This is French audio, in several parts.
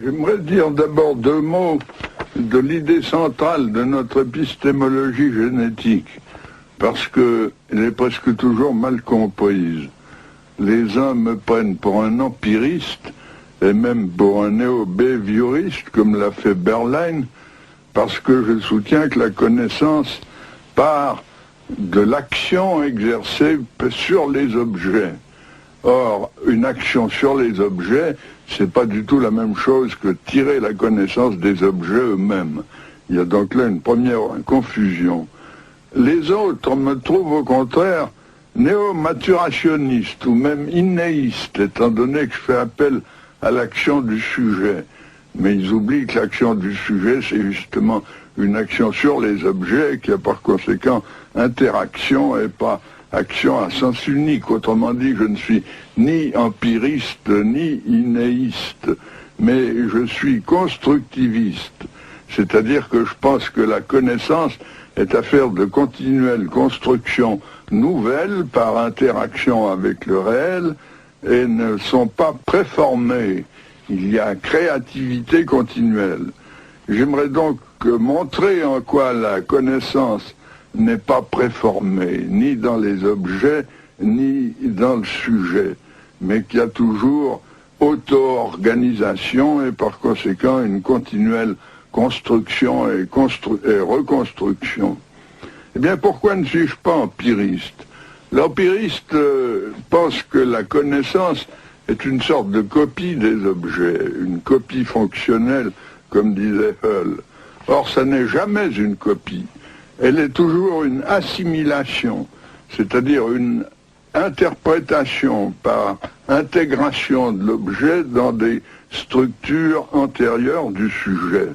J'aimerais dire d'abord deux mots de l'idée centrale de notre épistémologie génétique, parce qu'elle est presque toujours mal comprise. Les uns me prennent pour un empiriste, et même pour un néo-behavioriste, comme l'a fait Berlin, parce que je soutiens que la connaissance part de l'action exercée sur les objets. Or, une action sur les objets, c'est pas du tout la même chose que tirer la connaissance des objets eux-mêmes. Il y a donc là une première confusion. Les autres me trouvent au contraire néo-maturationnistes ou même innéistes, étant donné que je fais appel à l'action du sujet. Mais ils oublient que l'action du sujet, c'est justement une action sur les objets qui a par conséquent interaction et pas action à sens unique. Autrement dit, je ne suis ni empiriste ni innéiste, mais je suis constructiviste. C'est-à-dire que je pense que la connaissance est affaire de continuelle construction nouvelle par interaction avec le réel et ne sont pas préformées. Il y a créativité continuelle. J'aimerais donc montrer en quoi la connaissance n'est pas préformée, ni dans les objets, ni dans le sujet, mais qu'il y a toujours auto-organisation et par conséquent une continuelle construction et reconstruction. Eh bien, pourquoi ne suis-je pas empiriste? L'empiriste pense que la connaissance est une sorte de copie des objets, une copie fonctionnelle, comme disait Hull. Or, ça n'est jamais une copie. Elle est toujours une assimilation, c'est-à-dire une interprétation par intégration de l'objet dans des structures antérieures du sujet.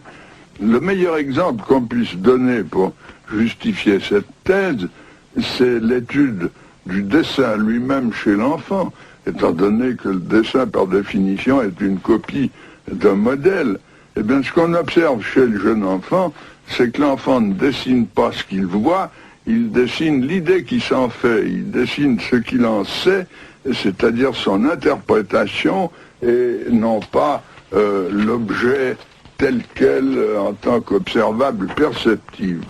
Le meilleur exemple qu'on puisse donner pour justifier cette thèse, c'est l'étude du dessin lui-même chez l'enfant, étant donné que le dessin, par définition, est une copie d'un modèle. Eh bien, ce qu'on observe chez le jeune enfant, c'est que l'enfant ne dessine pas ce qu'il voit, il dessine l'idée qu'il s'en fait, il dessine ce qu'il en sait, c'est-à-dire son interprétation, et non pas l'objet tel quel en tant qu'observable perceptible.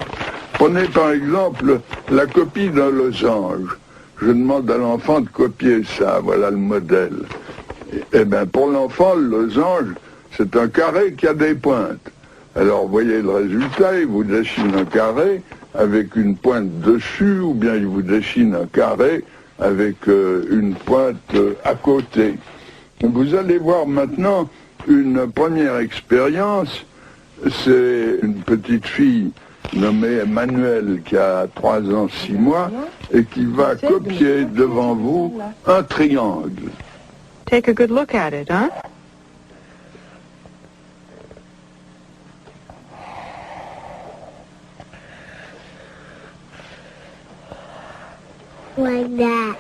Prenez par exemple la copie d'un losange. Je demande à l'enfant de copier ça, voilà le modèle. Eh bien, pour l'enfant, le losange, c'est un carré qui a des pointes. Alors, vous voyez le résultat, il vous dessine un carré avec une pointe dessus, ou bien il vous dessine un carré avec une pointe à côté. Vous allez voir maintenant une première expérience. C'est une petite fille nommée Emmanuelle qui a 3 ans, 6 mois et qui va copier devant vous un triangle. Take a good look at it, huh? Like that.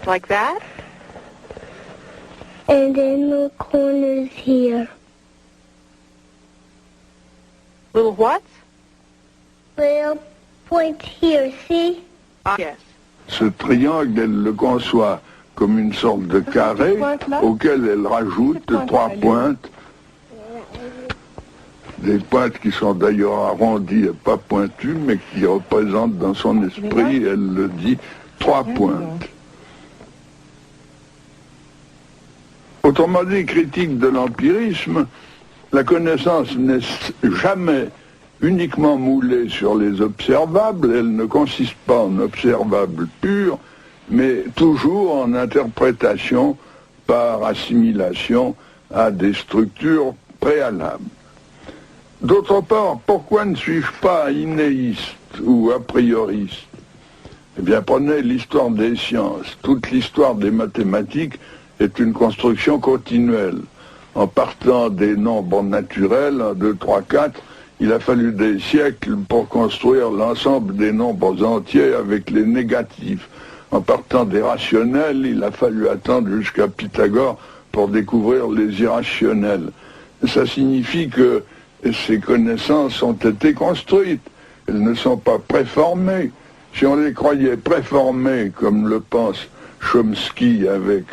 Like that? And then the corners here. Little what? Little point here, see? Yes. Ce triangle, elle le conçoit comme une sorte de carré auquel elle rajoute 3 pointes. Des pointes qui sont d'ailleurs arrondies et pas pointues, mais qui représentent dans son esprit, elle le dit, 3 pointes. Autrement dit, critique de l'empirisme, la connaissance n'est jamais uniquement moulée sur les observables, elle ne consiste pas en observables purs, mais toujours en interprétation par assimilation à des structures préalables. D'autre part, pourquoi ne suis-je pas innéiste ou a prioriste? Eh bien, prenez l'histoire des sciences. Toute l'histoire des mathématiques est une construction continuelle. En partant des nombres naturels, 1, 2, 3, 4, il a fallu des siècles pour construire l'ensemble des nombres entiers avec les négatifs. En partant des rationnels, il a fallu attendre jusqu'à Pythagore pour découvrir les irrationnels. Ça signifie que ces connaissances ont été construites. Elles ne sont pas préformées. Si on les croyait préformées, comme le pense Chomsky avec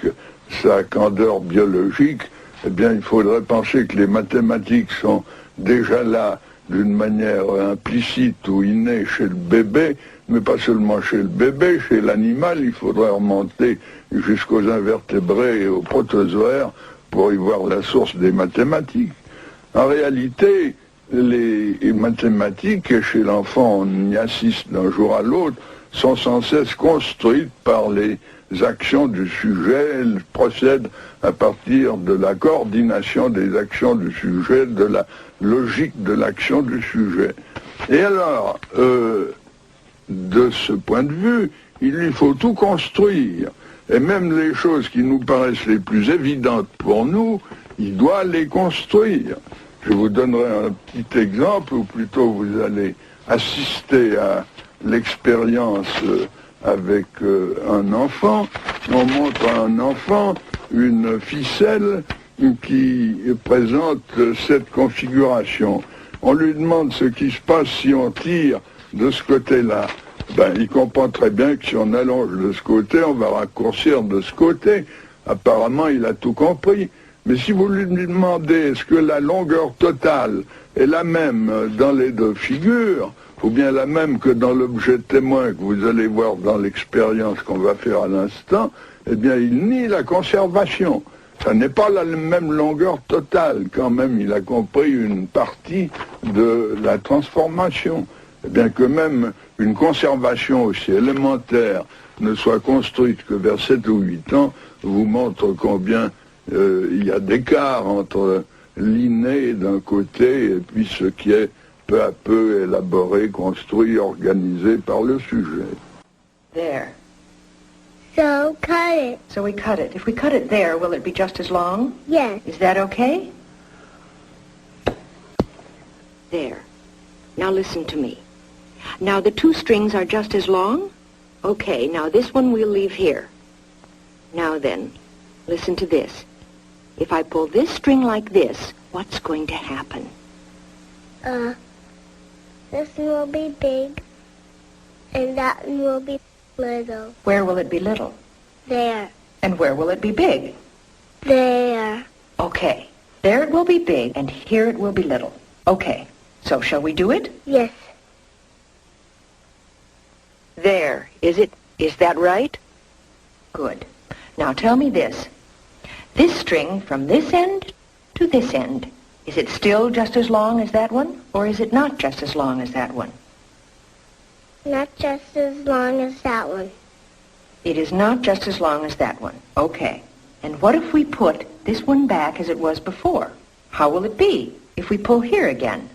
sa candeur biologique, eh bien, il faudrait penser que les mathématiques sont déjà là d'une manière implicite ou innée chez le bébé, mais pas seulement chez le bébé, chez l'animal. Il faudrait remonter jusqu'aux invertébrés et aux protozoaires pour y voir la source des mathématiques. En réalité, les mathématiques, chez l'enfant, on y assiste d'un jour à l'autre, sont sans cesse construites par les actions du sujet. Elles procèdent à partir de la coordination des actions du sujet, de la logique de l'action du sujet. Et alors, de ce point de vue, il lui faut tout construire. Et même les choses qui nous paraissent les plus évidentes pour nous, il doit les construire. Je vous donnerai un petit exemple, ou plutôt vous allez assister à l'expérience avec un enfant. On montre à un enfant une ficelle qui présente cette configuration. On lui demande ce qui se passe si on tire de ce côté-là. Ben, il comprend très bien que si on allonge de ce côté, on va raccourcir de ce côté. Apparemment, il a tout compris. Mais si vous lui demandez est-ce que la longueur totale est la même dans les deux figures, ou bien la même que dans l'objet témoin que vous allez voir dans l'expérience qu'on va faire à l'instant, eh bien il nie la conservation. Ça n'est pas la même longueur totale, quand même il a compris une partie de la transformation. Eh bien que même une conservation aussi élémentaire ne soit construite que vers 7 ou 8 ans, vous montre combien il y a d'écart entre l'inné d'un côté et puis ce qui est peu à peu élaboré, construit, organisé par le sujet. There. So cut it. So we cut it. If we cut it there, will it be just as long? Yes. Is that okay? There. Now listen to me. Now the two strings are just as long? Okay, now this one we'll leave here. Now then, listen to this. If I pull this string like this, what's going to happen? This one will be big, and that one will be little. Where will it be little? There. And where will it be big? There. Okay. There it will be big, and here it will be little. Okay. So shall we do it? Yes. There. Is that right? Good. Now tell me this. This string from this end to this end, is it still just as long as that one, or is it not just as long as that one? Not just as long as that one. It is not just as long as that one. Okay. And what if we put this one back as it was before? How will it be if we pull here again?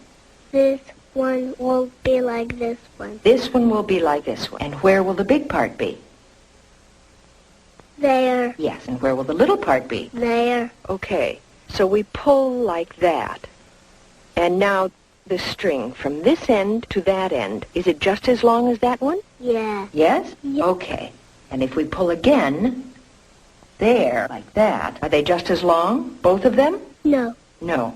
This one will be like this one. This one will be like this one. And where will the big part be? There. Yes, and where will the little part be? There. Okay, so we pull like that. And now the string from this end to that end, is it just as long as that one? Yeah. Yes? Yes. Okay. And if we pull again, there, like that, are they just as long, both of them? No. No.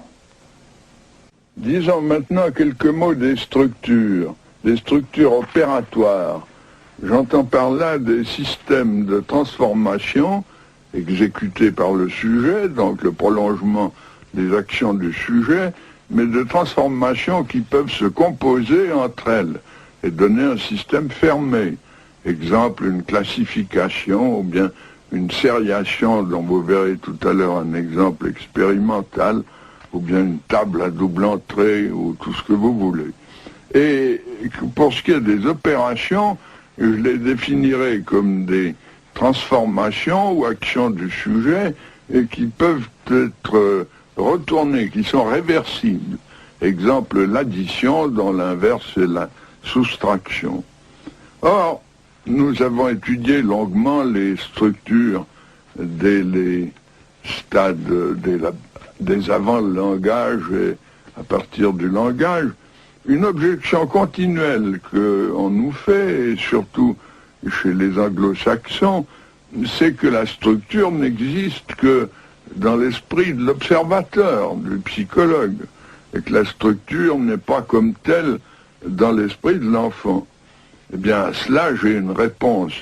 Disons maintenant quelques mots des structures opératoires. J'entends par là des systèmes de transformation exécutés par le sujet, donc le prolongement des actions du sujet, mais de transformations qui peuvent se composer entre elles et donner un système fermé. Exemple, une classification ou bien une sériation dont vous verrez tout à l'heure un exemple expérimental, ou bien une table à double entrée ou tout ce que vous voulez. Et pour ce qui est des opérations, je les définirai comme des transformations ou actions du sujet et qui peuvent être retournées, qui sont réversibles. Exemple, l'addition dont l'inverse est la soustraction. Or, nous avons étudié longuement les structures dès les stades des avant le langage et à partir du langage. Une objection continuelle qu'on nous fait, et surtout chez les anglo-saxons, c'est que la structure n'existe que dans l'esprit de l'observateur, du psychologue, et que la structure n'est pas comme telle dans l'esprit de l'enfant. Eh bien, à cela, j'ai une réponse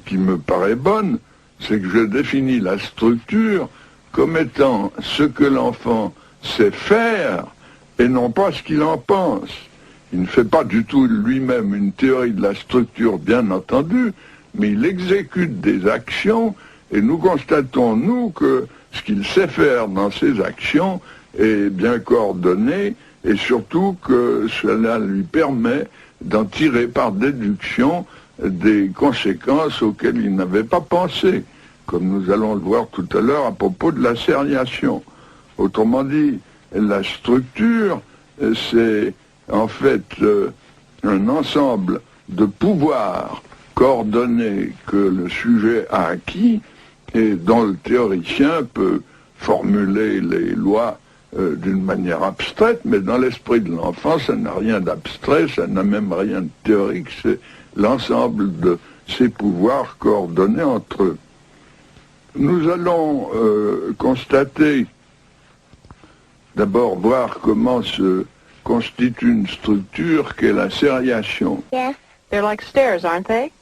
qui me paraît bonne, c'est que je définis la structure comme étant ce que l'enfant sait faire et non pas ce qu'il en pense. Il ne fait pas du tout lui-même une théorie de la structure, bien entendu, mais il exécute des actions et nous constatons, nous, que ce qu'il sait faire dans ces actions est bien coordonné et surtout que cela lui permet d'en tirer par déduction des conséquences auxquelles il n'avait pas pensé, comme nous allons le voir tout à l'heure à propos de la sériation. Autrement dit, la structure, c'est en fait un ensemble de pouvoirs coordonnés que le sujet a acquis et dont le théoricien peut formuler les lois d'une manière abstraite, mais dans l'esprit de l'enfant, ça n'a rien d'abstrait, ça n'a même rien de théorique, c'est l'ensemble de ces pouvoirs coordonnés entre eux. Nous allons constater, d'abord voir comment se constitue une structure qu'est la sériation. Yes. They're like stairs, aren't they?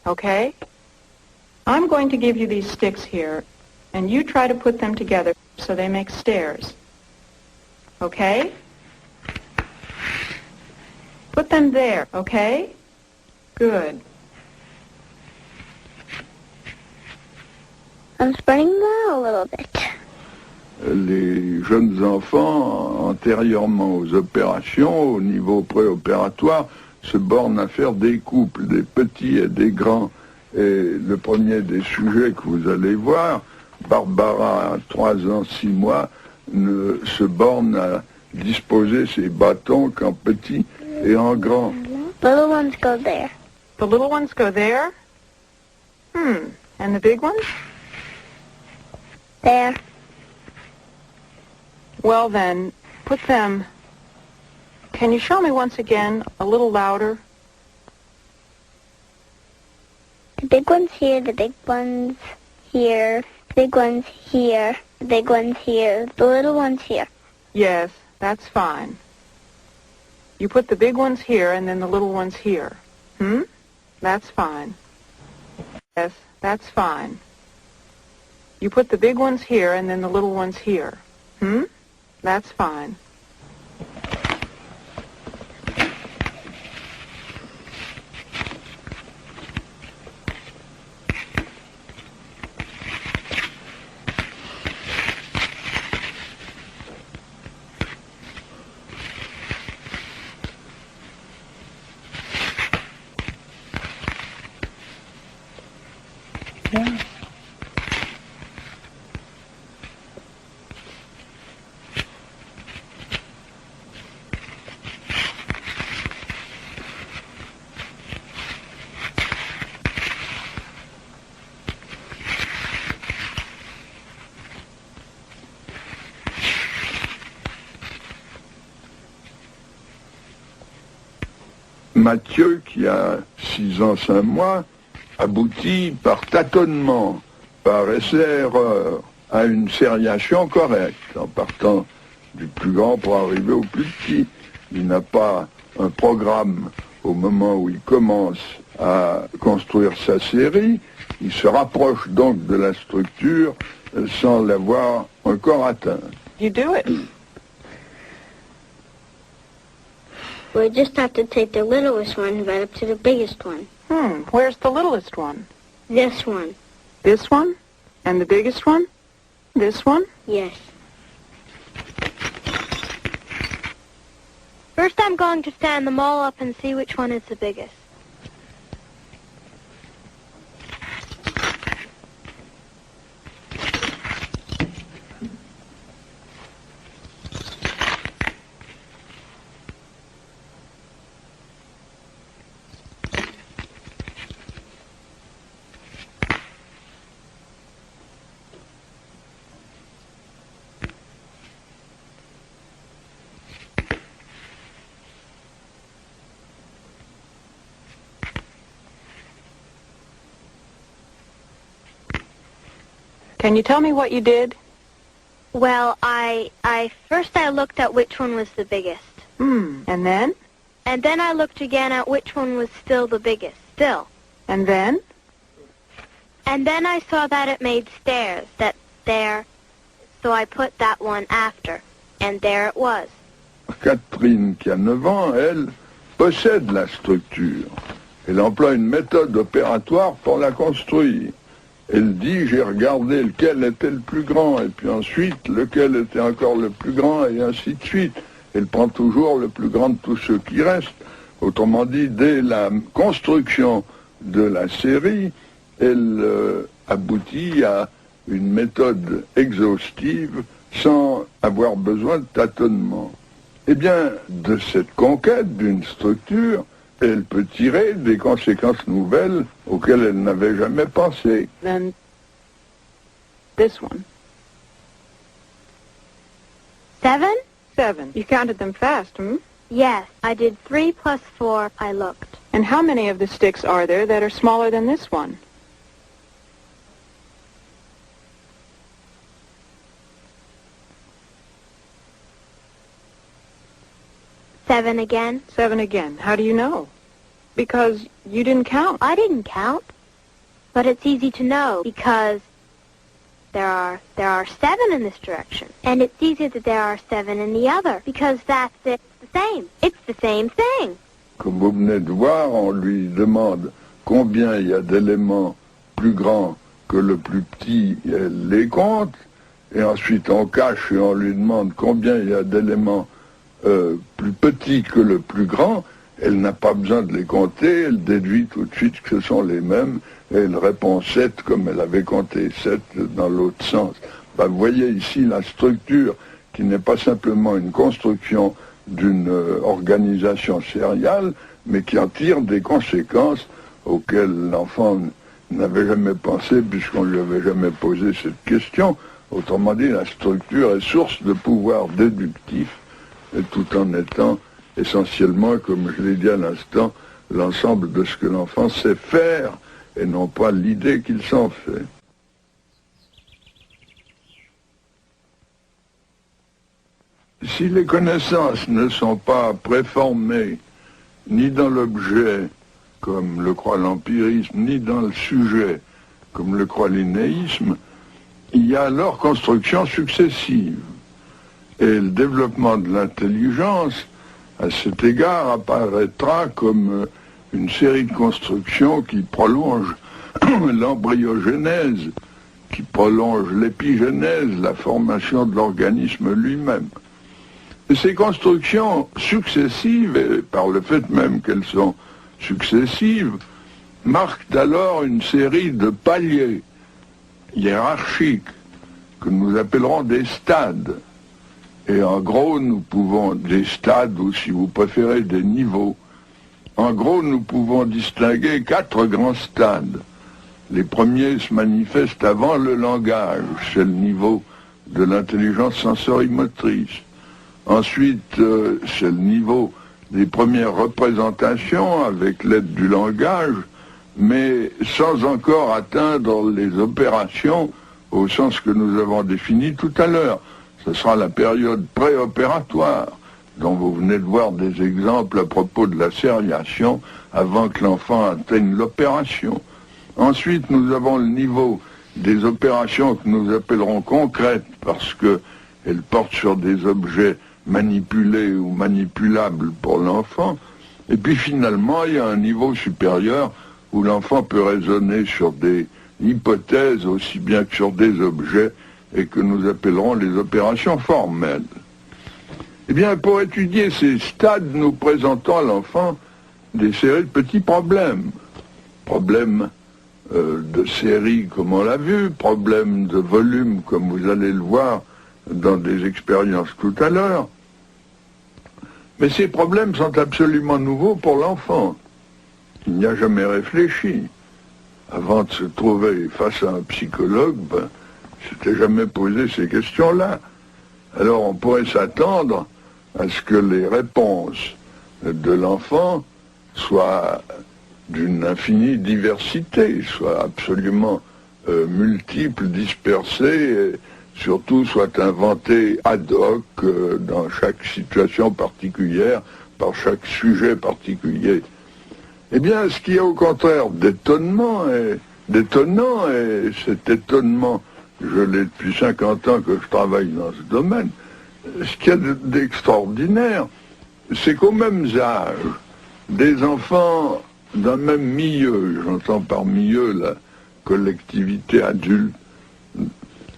Okay. I'm going to give you these sticks here, and you try to put them together so they make stairs. Okay? Put them there, okay? Good. I'm spreading them out a little bit. Les jeunes enfants, antérieurement aux opérations, au niveau préopératoire, se bornent à faire des couples, des petits et des grands. Et le premier des sujets que vous allez voir, Barbara, à 3 ans, 6 mois, ne se borne à disposer ses bâtons qu'en petits et en grands. Little ones go there. The little ones go there? And the big ones? There. Well then, put them... Can you show me once again, a little louder? The big one's here, the big one's here, the big one's here, the big one's here, the little one's here. Yes, that's fine. You put the big ones here and then the little ones here. That's fine. Yes, that's fine. You put the big ones here and then the little ones here. That's fine. Mathieu, qui a 6 ans, 5 mois, aboutit par tâtonnement, par essai-erreur, à une sériation correcte, en partant du plus grand pour arriver au plus petit. Il n'a pas un programme au moment où il commence à construire sa série. Il se rapproche donc de la structure sans l'avoir encore atteinte. You do it. We just have to take the littlest one right up to the biggest one. Where's the littlest one? This one. This one? And the biggest one? This one? Yes. First I'm going to stand them all up and see which one is the biggest. Can you tell me what you did? Well, I first looked at which one was the biggest. And then? And then I looked again at which one was still the biggest. Still. And then? And then I saw that it made stairs, that there, so I put that one after, and there it was. Catherine, qui a 9 ans, elle, possède la structure. Elle emploie une méthode opératoire pour la construire. Elle dit, j'ai regardé lequel était le plus grand, et puis ensuite, lequel était encore le plus grand, et ainsi de suite. Elle prend toujours le plus grand de tous ceux qui restent. Autrement dit, dès la construction de la série, elle aboutit à une méthode exhaustive sans avoir besoin de tâtonnement. Eh bien, de cette conquête d'une structure, elle peut tirer des conséquences nouvelles auxquelles elle n'avait jamais pensé. Then this one. 7? 7. You counted them fast, hmm? Yes, I did 3 plus 4, I looked. And how many of the sticks are there that are smaller than this one? Seven again? 7 again. How do you know? Because you didn't count. I didn't count. But it's easy to know because there are 7 in this direction. And it's easy that there are 7 in the other because it's the same. It's the same thing. Comme vous venez de voir, on lui demande combien il y a d'éléments plus grands que le plus petit, et elle les compte. Et ensuite on cache et on lui demande combien il y a d'éléments plus petits que le plus grand. Elle n'a pas besoin de les compter, elle déduit tout de suite que ce sont les mêmes, et elle répond 7 comme elle avait compté 7 dans l'autre sens. Ben, vous voyez ici la structure qui n'est pas simplement une construction d'une organisation sériale, mais qui en tire des conséquences auxquelles l'enfant n'avait jamais pensé puisqu'on ne lui avait jamais posé cette question. Autrement dit, la structure est source de pouvoir déductif, et tout en étant essentiellement, comme je l'ai dit à l'instant, l'ensemble de ce que l'enfant sait faire et non pas l'idée qu'il s'en fait. Si les connaissances ne sont pas préformées ni dans l'objet, comme le croit l'empirisme, ni dans le sujet, comme le croit l'innéisme, il y a alors construction successive. Et le développement de l'intelligence, à cet égard, apparaîtra comme une série de constructions qui prolonge l'embryogénèse, qui prolonge l'épigénèse, la formation de l'organisme lui-même. Et ces constructions successives, et par le fait même qu'elles sont successives, marquent alors une série de paliers hiérarchiques que nous appellerons des stades. Et en gros, nous pouvons, des stades, ou si vous préférez, des niveaux. En gros, nous pouvons distinguer 4 grands stades. Les premiers se manifestent avant le langage, c'est le niveau de l'intelligence sensorimotrice. Ensuite, c'est le niveau des premières représentations avec l'aide du langage, mais sans encore atteindre les opérations au sens que nous avons défini tout à l'heure. Ce sera la période préopératoire, dont vous venez de voir des exemples à propos de la sériation avant que l'enfant atteigne l'opération. Ensuite, nous avons le niveau des opérations que nous appellerons concrètes, parce qu'elles portent sur des objets manipulés ou manipulables pour l'enfant. Et puis finalement, il y a un niveau supérieur où l'enfant peut raisonner sur des hypothèses aussi bien que sur des objets, et que nous appellerons les opérations formelles. Eh bien, pour étudier ces stades, nous présentons à l'enfant des séries de petits problèmes. Problèmes de série, comme on l'a vu, problèmes de volume, comme vous allez le voir dans des expériences tout à l'heure. Mais ces problèmes sont absolument nouveaux pour l'enfant. Il n'y a jamais réfléchi. Avant de se trouver face à un psychologue, s'était jamais posé ces questions-là. Alors on pourrait s'attendre à ce que les réponses de l'enfant soient d'une infinie diversité, soient absolument multiples, dispersées, et surtout soient inventées ad hoc dans chaque situation particulière, par chaque sujet particulier. Eh bien, ce qui est au contraire d'étonnement et d'étonnant, et cet étonnement, je l'ai depuis 50 ans que je travaille dans ce domaine, ce qu'il y a d'extraordinaire, c'est qu'au même âge, des enfants d'un même milieu, j'entends par milieu la collectivité adulte,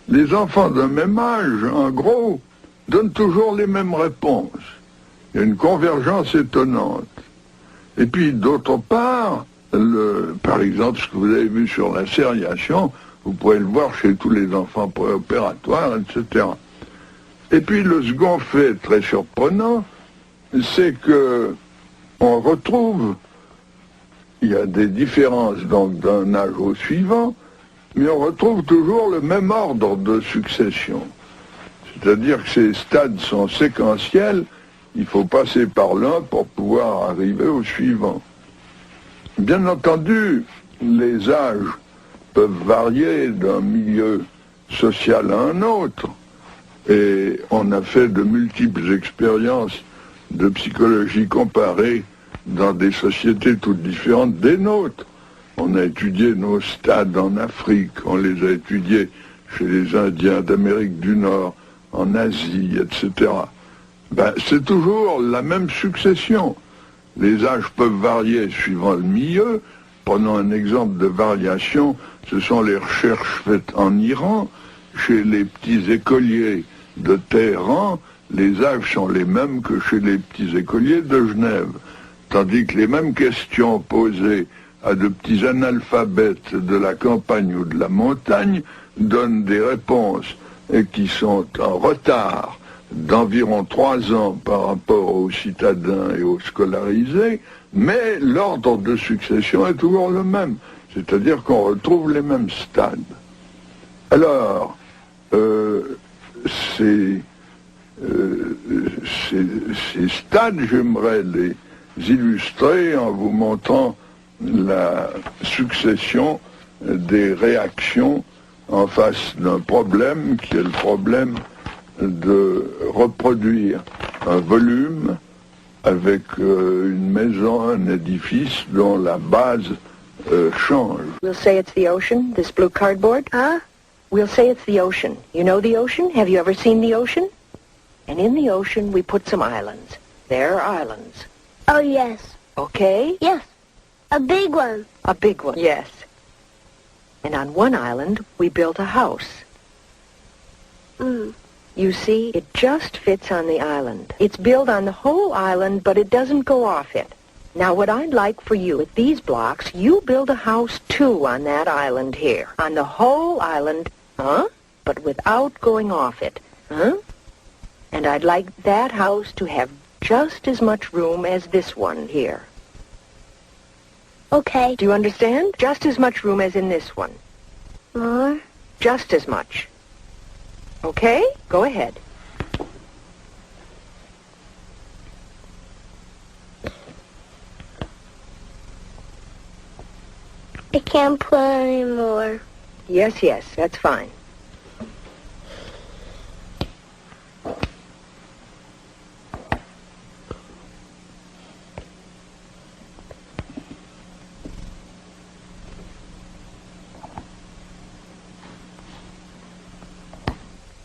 les enfants d'un même âge, en gros, donnent toujours les mêmes réponses. Il y a une convergence étonnante. Et puis, d'autre part, par exemple, ce que vous avez vu sur la sériation, vous pouvez le voir chez tous les enfants préopératoires, etc. Et puis, le second fait très surprenant, c'est que on retrouve, il y a des différences donc d'un âge au suivant, mais on retrouve toujours le même ordre de succession. C'est-à-dire que ces stades sont séquentiels, il faut passer par l'un pour pouvoir arriver au suivant. Bien entendu, les âges peuvent varier d'un milieu social à un autre, et on a fait de multiples expériences de psychologie comparée dans des sociétés toutes différentes des nôtres. On a étudié nos stades en Afrique, on les a étudiés chez les Indiens d'Amérique du Nord, en Asie, etc. C'est toujours la même succession. Les âges peuvent varier suivant le milieu. Prenons un exemple de variation, ce sont les recherches faites en Iran. Chez les petits écoliers de Téhéran, les âges sont les mêmes que chez les petits écoliers de Genève. Tandis que les mêmes questions posées à de petits analphabètes de la campagne ou de la montagne donnent des réponses qui sont en retard d'environ 3 ans par rapport aux citadins et aux scolarisés, mais l'ordre de succession est toujours le même, c'est-à-dire qu'on retrouve les mêmes stades. Alors, ces stades, j'aimerais les illustrer en vous montrant la succession des réactions en face d'un problème qui est le problème de reproduire un volume avec une maison, un édifice dont la base change. We'll say it's the ocean, this blue cardboard. Huh? We'll say it's the ocean. You know the ocean? Have you ever seen the ocean? And in the ocean we put some islands. They're islands. Oh, yes. Okay? Yes. A big one. A big one. Yes. And on one island we built a house. You see, it just fits on the island. It's built on the whole island, but it doesn't go off it. Now, what I'd like for you, with these blocks, you build a house, too, on that island here. On the whole island, but without going off it, And I'd like that house to have just as much room as this one here. Okay. Do you understand? Just as much room as in this one. More? Just as much. Okay? Go ahead. I can't put any more. Yes, that's fine.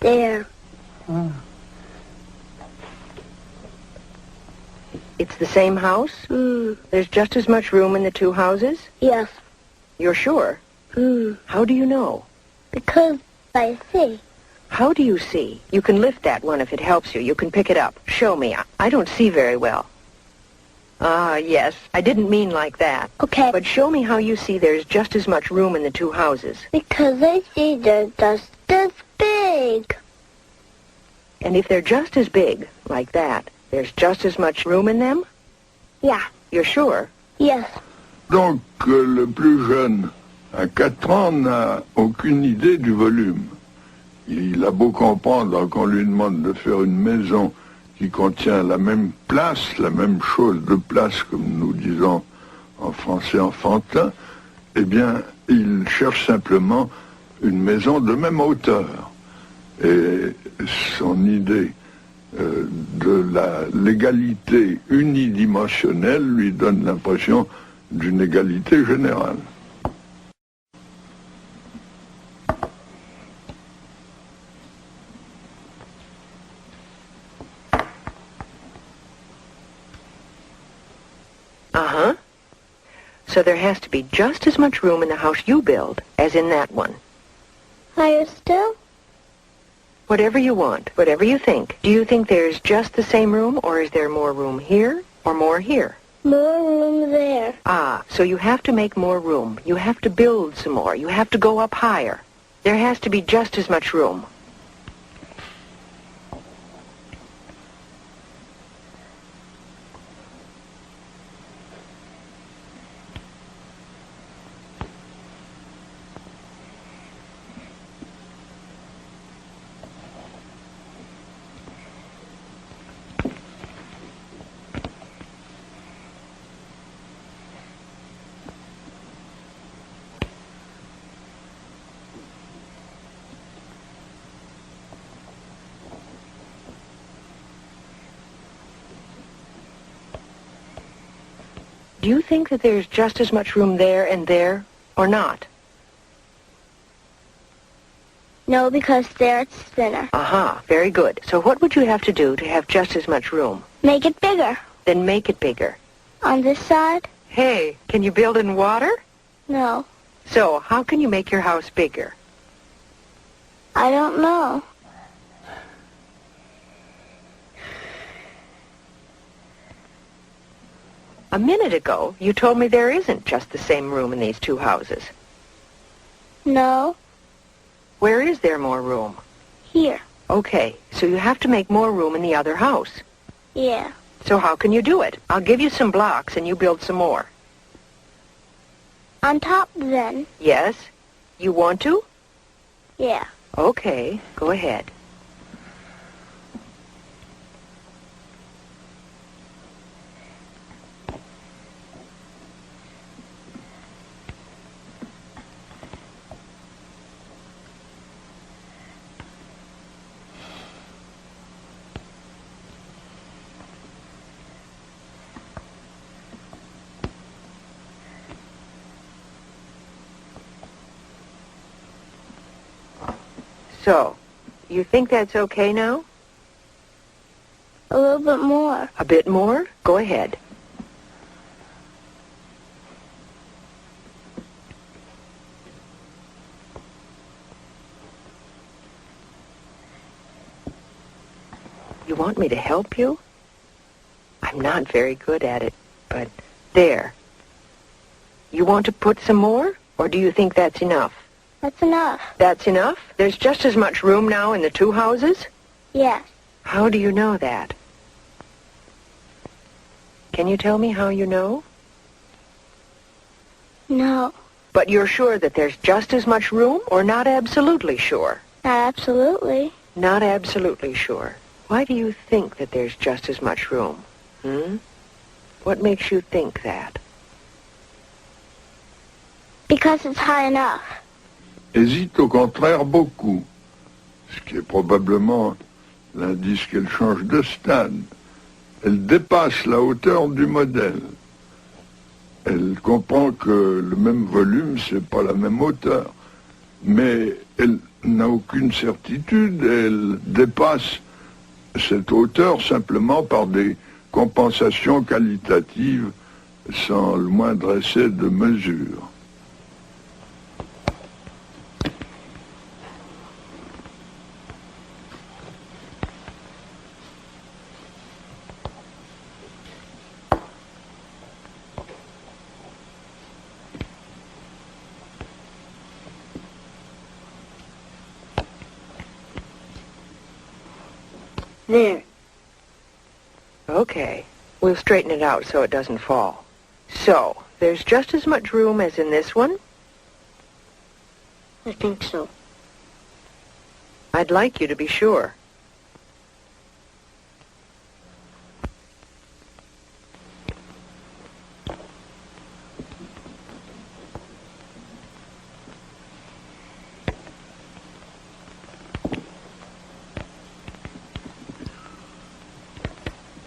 There. It's the same house? There's just as much room in the two houses? Yes. You're sure? How do you know? Because I see. How do you see? You can lift that one if it helps you. You can pick it up. Show me. I don't see very well. Ah, yes. I didn't mean like that. Okay. But show me how you see there's just as much room in the two houses. Because I see they're just this big. And if they're just as big, like that, there's just as much room in them? Yeah. You're sure? Yes. Donc, le plus jeune, à 4 ans, n'a aucune idée du volume. Il a beau comprendre qu'on lui demande de faire une maison qui contient la même place, la même chose de place, comme nous disons en français enfantin, eh bien, il cherche simplement une maison de même hauteur. Et son idée de l'égalité unidimensionnelle lui donne l'impression d'une égalité générale. So there has to be just as much room in the house you build as in that one. Higher still? Whatever you want, whatever you think. Do you think there's just the same room, or is there more room here or more here? More room there. Ah, so you have to make more room. You have to build some more. You have to go up higher. There has to be just as much room. Do you think that there's just as much room there and there, or not? No, because there it's thinner. Aha, very good. So what would you have to do to have just as much room? Make it bigger. Then make it bigger. On this side? Hey, can you build in water? No. So, how can you make your house bigger? I don't know. A minute ago, you told me there isn't just the same room in these two houses. No. Where is there more room? Here. Okay, so you have to make more room in the other house. Yeah. So how can you do it? I'll give you some blocks and you build some more. On top, then? Yes? You want to? Yeah. Okay, go ahead. So, you think that's okay now? A little bit more. A bit more? Go ahead. You want me to help you? I'm not very good at it, but there. You want to put some more, or do you think that's enough? That's enough. That's enough? There's just as much room now in the two houses? Yes. How do you know that? Can you tell me how you know? No. But you're sure that there's just as much room, or not absolutely sure? Not absolutely. Not absolutely sure. Why do you think that there's just as much room? What makes you think that? Because it's high enough. Hésite au contraire beaucoup, ce qui est probablement l'indice qu'elle change de stade. Elle dépasse la hauteur du modèle. Elle comprend que le même volume, c'est pas la même hauteur. Mais elle n'a aucune certitude, elle dépasse cette hauteur simplement par des compensations qualitatives sans le moindre essai de mesure. There. Okay. We'll straighten it out so it doesn't fall. So, there's just as much room as in this one? I think so. I'd like you to be sure.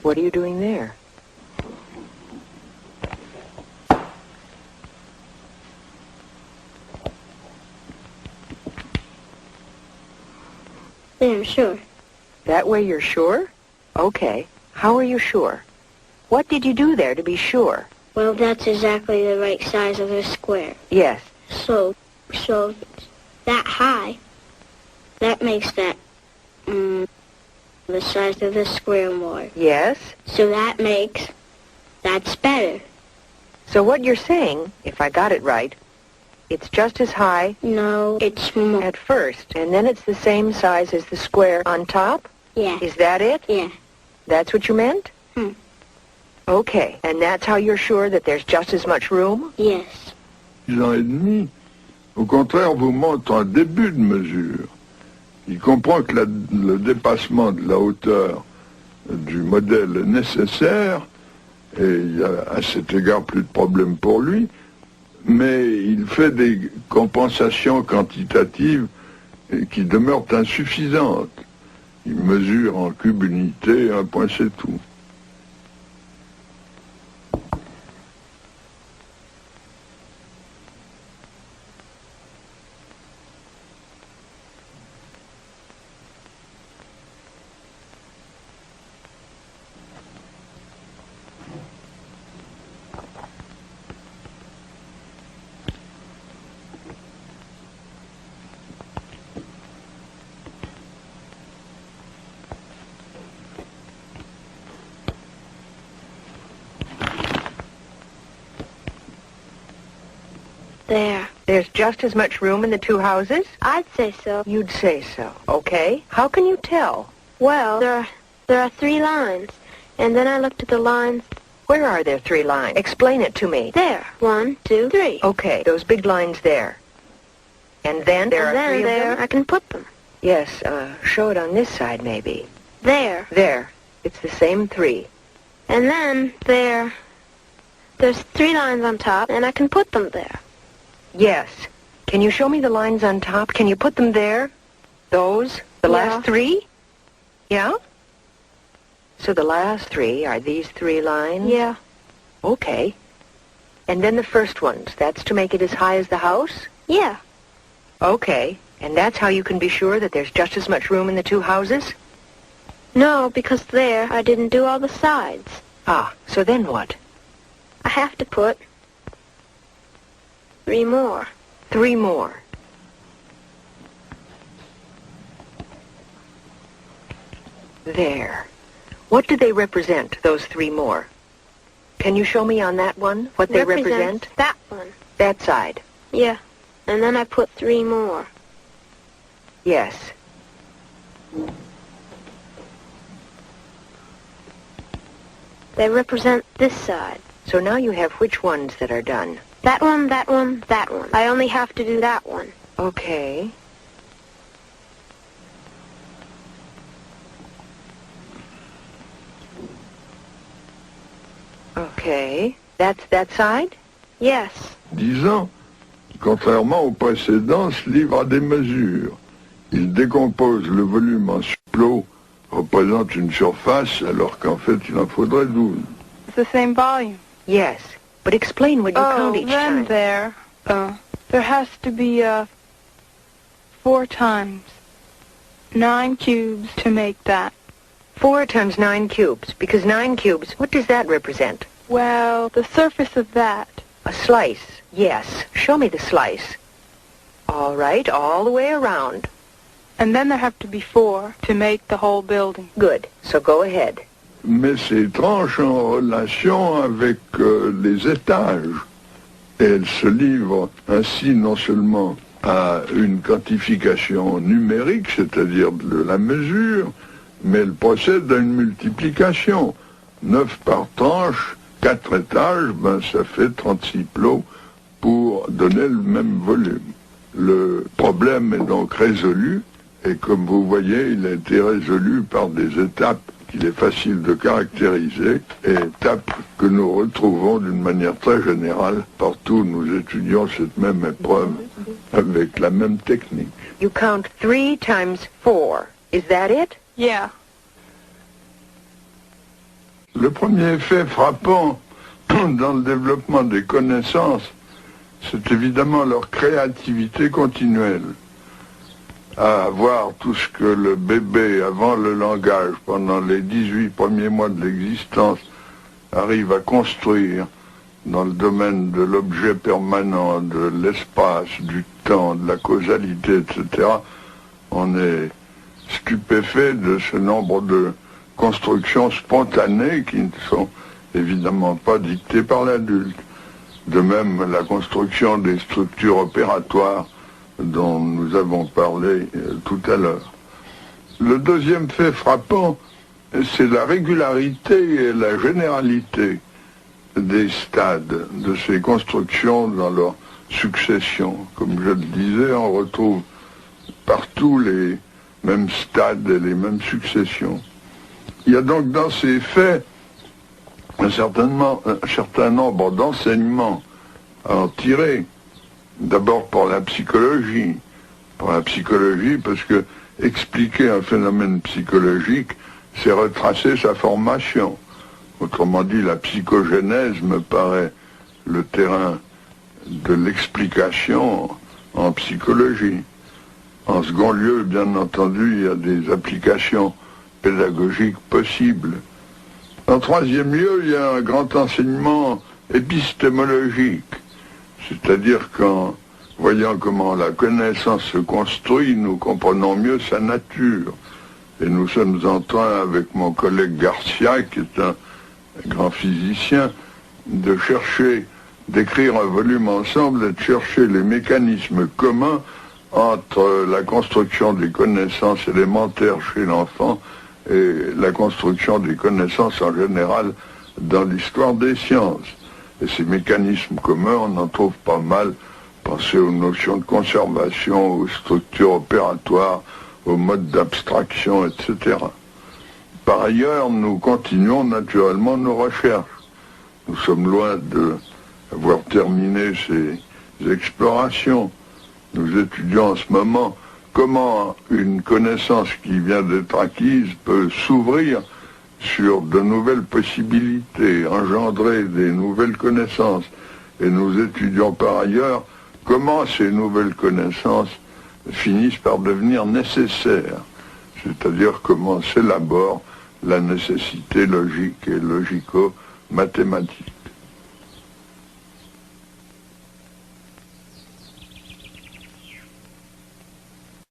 What are you doing there? There, I'm sure. That way you're sure? Okay. How are you sure? What did you do there to be sure? Well, that's exactly the right size of a square. Yes. So that high, that makes that the size of the square more. Yes. So that's better. So what you're saying, if I got it right, it's just as high No, it's more. at first, and then it's the same size as the square on top? Yeah. Is that it? Yeah. That's what you meant? Okay, and that's how you're sure that there's just as much room? Yes. 6 ans et demi, au contraire, vous montre un début de mesure. Il comprend que le dépassement de la hauteur du modèle est nécessaire, et il y a à cet égard plus de problème pour lui, mais il fait des compensations quantitatives qui demeurent insuffisantes. Il mesure en cube unité, un point c'est tout. There. There's just as much room in the two houses? I'd say so. You'd say so. Okay. How can you tell? Well, there are 3 lines. And then I looked at the lines. Where are there 3 lines? Explain it to me. There. 1, 2, 3. Okay, those big lines there. And then there are 3 of them? I can put them. Yes, show it on this side, maybe. There. There. It's the same 3. And then there's 3 lines on top, and I can put them there. Yes. Can you show me the lines on top? Can you put them there? Those? The Yeah. last 3? Yeah? So the last 3 are these 3 lines? Yeah. Okay. And then the first ones, that's to make it as high as the house? Yeah. Okay. And that's how you can be sure that there's just as much room in the 2 houses? No, because there I didn't do all the sides. Ah, so then what? I have to put 3 more. 3 more. There. What do they represent, those 3 more? Can you show me on that one what they represent? That one. That side. Yeah. And then I put 3 more. Yes. They represent this side. So now you have which ones that are done? That one, that one, that one. I only have to do that one. Okay. Okay. That's that side? Yes. 10 ans, contrairement au précédent, se livre à des mesures. Il décompose le volume en subplots, représente une surface, alors qu'en fait il en faudrait 12. It's the same volume. Yes. But explain when you count each then time. there has to be 4 times 9 cubes to make that. 4 times 9 cubes. Because 9 cubes, what does that represent? Well, the surface of that. A slice. Yes. Show me the slice. All right, all the way around. And then there have to be 4 to make the whole building. Good. So go ahead. Mais ces tranches en relation avec les étages. Et elle se livre ainsi non seulement à une quantification numérique, c'est-à-dire de la mesure, mais elle procède à une multiplication. 9 par tranche, 4 étages, ça fait 36 plots pour donner le même volume. Le problème est donc résolu, et comme vous voyez, il a été résolu par des étapes qu'il est facile de caractériser, et étapes que nous retrouvons d'une manière très générale partout où nous étudions cette même épreuve avec la même technique. You count 3 times 4. Is that it? Yeah. Le premier effet frappant dans le développement des connaissances, c'est évidemment leur créativité continuelle. À voir tout ce que le bébé, avant le langage, pendant les 18 premiers mois de l'existence, arrive à construire dans le domaine de l'objet permanent, de l'espace, du temps, de la causalité, etc., on est stupéfait de ce nombre de constructions spontanées qui ne sont évidemment pas dictées par l'adulte. De même, la construction des structures opératoires dont nous avons parlé tout à l'heure. Le deuxième fait frappant, c'est la régularité et la généralité des stades de ces constructions dans leur succession. Comme je le disais, on retrouve partout les mêmes stades et les mêmes successions. Il y a donc dans ces faits un certain nombre d'enseignements à en tirer. D'abord pour la psychologie. Pour la psychologie, parce que expliquer un phénomène psychologique, c'est retracer sa formation. Autrement dit, la psychogénèse me paraît le terrain de l'explication en psychologie. En second lieu, bien entendu, il y a des applications pédagogiques possibles. En troisième lieu, il y a un grand enseignement épistémologique, c'est-à-dire qu'en voyant comment la connaissance se construit, nous comprenons mieux sa nature. Et nous sommes en train, avec mon collègue Garcia, qui est un grand physicien, de chercher, d'écrire un volume ensemble et de chercher les mécanismes communs entre la construction des connaissances élémentaires chez l'enfant et la construction des connaissances en général dans l'histoire des sciences. Et ces mécanismes communs, on en trouve pas mal. Pensez aux notions de conservation, aux structures opératoires, aux modes d'abstraction, etc. Par ailleurs, nous continuons naturellement nos recherches. Nous sommes loin d'avoir terminé ces explorations. Nous étudions en ce moment comment une connaissance qui vient d'être acquise peut s'ouvrir sur de nouvelles possibilités, engendrer des nouvelles connaissances. Et nous étudions par ailleurs comment ces nouvelles connaissances finissent par devenir nécessaires, c'est-à-dire comment s'élabore la nécessité logique et logico-mathématique.